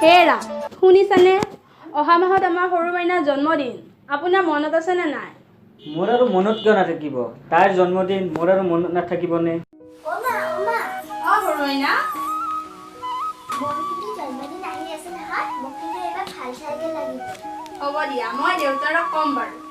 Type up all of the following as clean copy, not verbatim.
হেৰা শুনিছানে অহা মাহত আমাৰ সৰু মাইনাৰ জন্মদিন আপোনাৰ মনত আছে নে নাই মোৰ আৰু মনত কিয় নাথাকিব তাইৰ জন্মদিন মোৰ আৰু মনত নাথাকিবনে সৰু মাইনা হ'ব দিয়া মই দেউতাৰক ক'ম বাৰু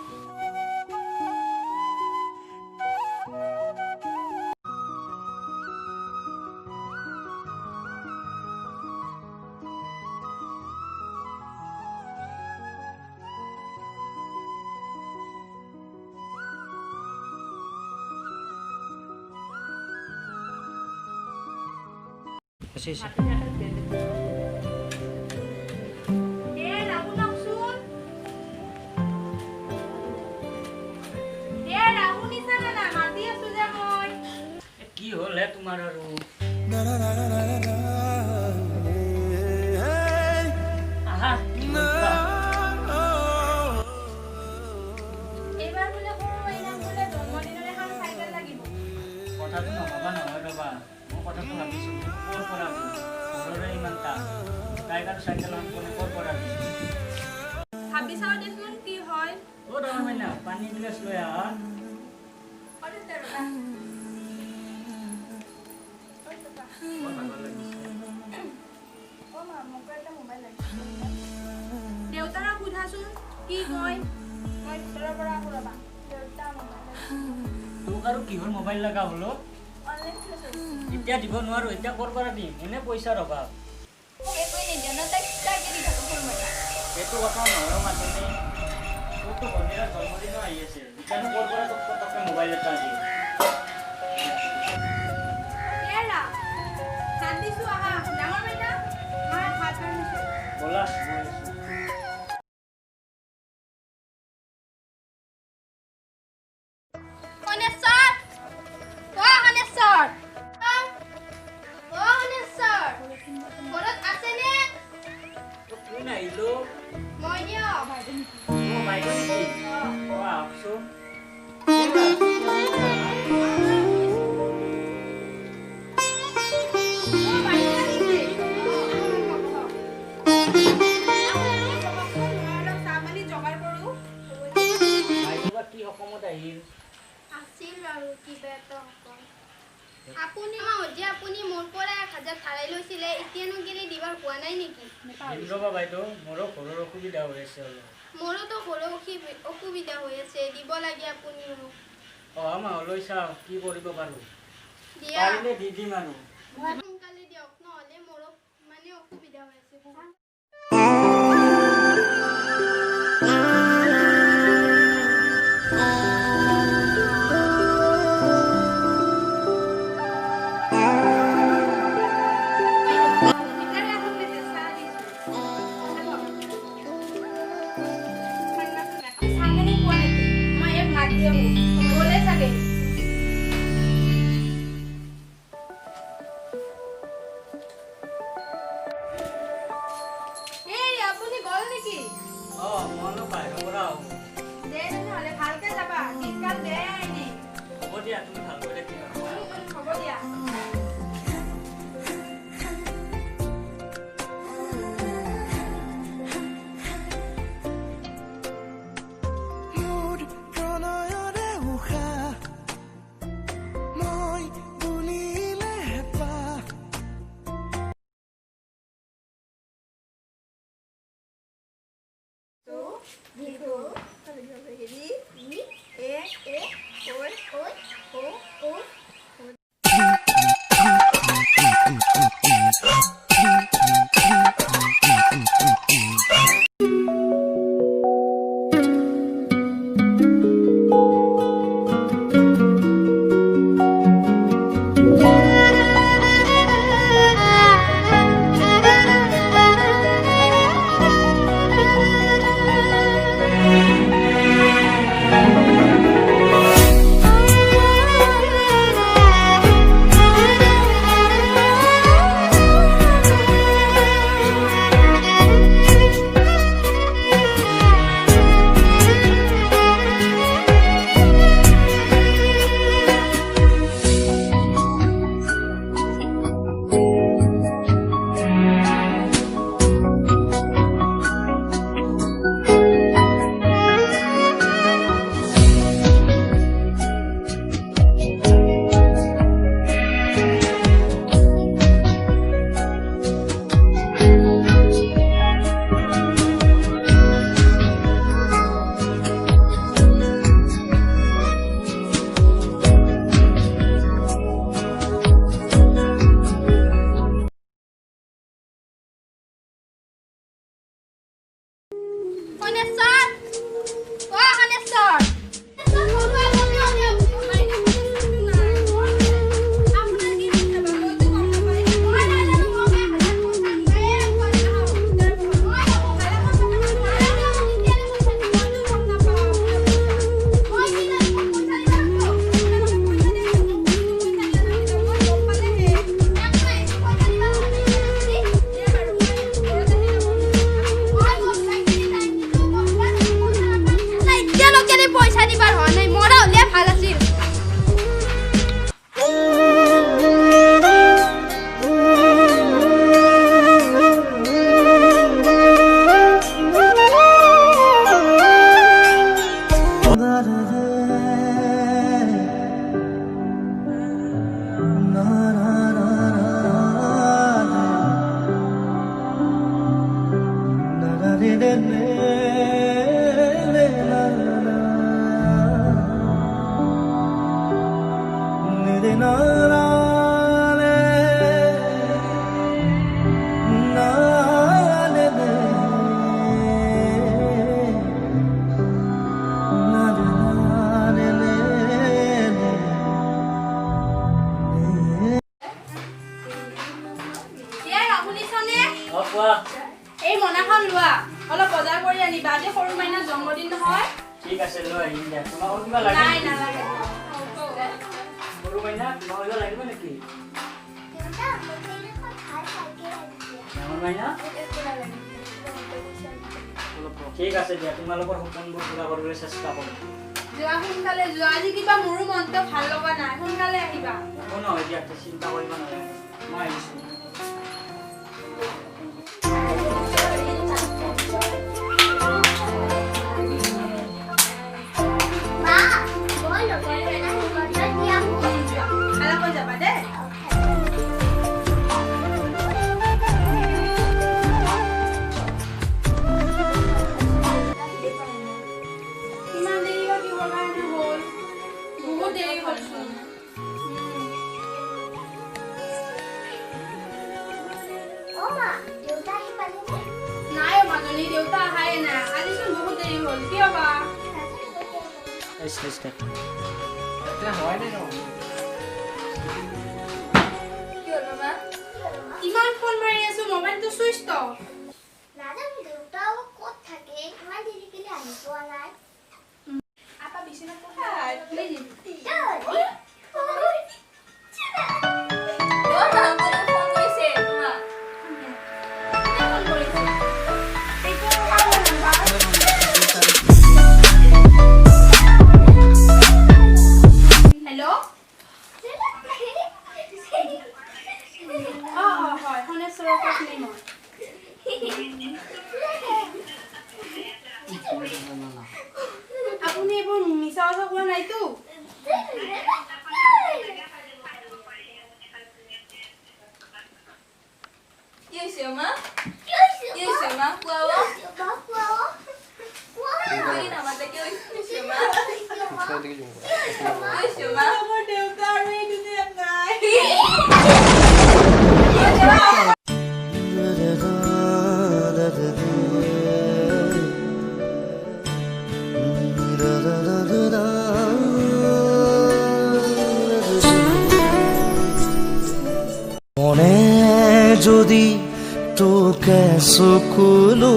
কি হ'ল হে তোমাৰ আৰু আহা এইবাৰ বোলে সৰু মাইনাক বোলে জন্মদিনৰ এখন চাইকেল লাগিব কথাটো নহ'বা নহয় ৰ'বা মই কথাটো ভাবিছোঁ ক'ৰ পৰা দিম ঘৰৰে ইমান টান তাইক আৰু চাইকেল কোনে ক'ৰ পৰা দিম ভাবি চাওঁ দেচোন কি হয় অ' ডাঙৰ মাইনা পানী গিলাচ লৈ আহা বৰ ভাগৰ লাগিছে দেউতাৰক সোধাচোন কি কয় মই ভিতৰৰ পৰা আহো ৰ'বা দেউতা তোক আৰু কিহৰ মোবাইল লগা হ'লো এতিয়া দিব নোৱাৰো এতিয়া ক'ৰ পৰা দিম এনে পইচাৰ অভাৱ সেইটো কথা নহয় মাজনী তোৰতো ভণ্টিৰ জন্মদিনো আহি আছে এতিয়ানো ক'ৰ পৰা তোক পটককৈ মোবাইল এটা দিম ব'লা কোন আহিলো অ' বাইদেউ নেকি অ' আহকচোন কি অসমত আহিল আপুনি মোৰ পৰা 1000 ধাৰাই লৈছিলে এতিয়ানো কেলে দিবাৰ হোৱা নাই নেকি ৰ'বা বাইদেউ মোৰো ঘৰৰ অসুবিধা হৈ আছে অলপ মোৰোতো ঘৰৰ অসুবিধা হৈ আছে দিব লাগে আপুনি মোক অহা মাহলৈ চাওঁ কি কৰিব পাৰোঁ দিয়া পাৰিলে দি দিম আৰু সোনকালে দিয়ক নহ'লে মোৰো মানে অসুবিধা হৈ আছে মনো বাহিৰৰ পৰা আহোঁ ভালকে যাবা শীতকাল বেয়াই নে হ'ব দিয়া তুমি ভালকৈ দেখিবা হ'ব দিয়া অ কোৱা এই মনাখন লোৱা অলপ বজাৰ কৰি আনিবা আজি সৰু মাইনাৰ জন্মদিন নহয় ঠিক আছে লৈ আহিম দিয়া তোমাক কিবা লাগে নাই নালাগে সৰু মাইনা তোমাক কিবা লাগিব নেকি ডাঙৰ মাইনা ঠিক আছে দিয়া তোমালোকৰ সপোনবোৰ পূৰা কৰিবলৈ চেষ্টা কৰিম যোৱা সোনকালে যোৱা আজি কিবা মোৰো মনটো ভাল লগা নাই সোনকালে আহিবা একো নহয় দিয়া চিন্তা কৰিব নালাগে মই আহিছোঁ খালাকৈ যাবা দেই ইমান দেৰি হ'ল কিহৰ কাৰণে হ'ল বহুত দেৰি হ'লচোন নাই অ মাজনী দেউতা আহাই নাই আজিচোন বহুত দেৰি হ'ল কিয় বা ইমান ফোন মাৰি আছো মোবাইলটো চুইচ অফ আপা বিছনাত হেল্ল' হয় শনেশ্বৰৰ পত্নী মই আপুনি এইবোৰ মিছা কথা কোৱা নাইতো মোৰ দেউতা আৰু এই দুনিয়াত নাই মনে যদি তোকে চকুলো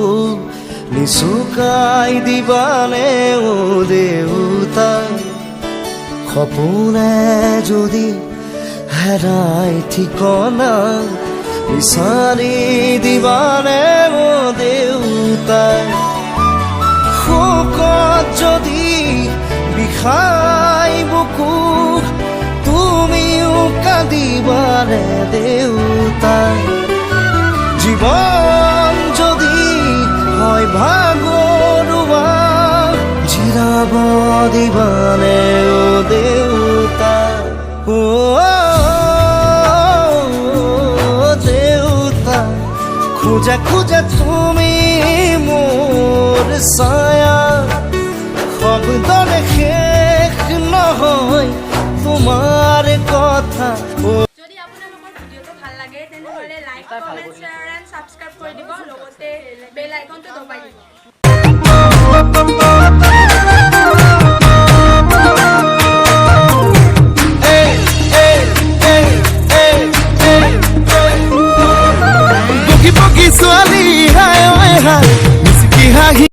নিচুকাই দিবানে ও দেউতা সপোনে যদি হেৰাই ঠিকনা বিচাৰি দিবানে ও দেউতা শোকত যদি বিষাই বুকু তুমিও কান্দিবানে দেউতা জীৱন যদি হয় ভাগৰুৱা জিৰাব দিবানে ও দেউতা ও দেউতা খোজা খোজা তুমি মোৰ ছায়া শব্দৰে শেষ নহয় তোমাৰ কথা যদি আপোনালোকৰ ভিডিঅ'টো ভাল লাগে তেনেহ'লে like comment share and subscribe কৰি দিব লগতে বেল আইকনটো দবাই দিব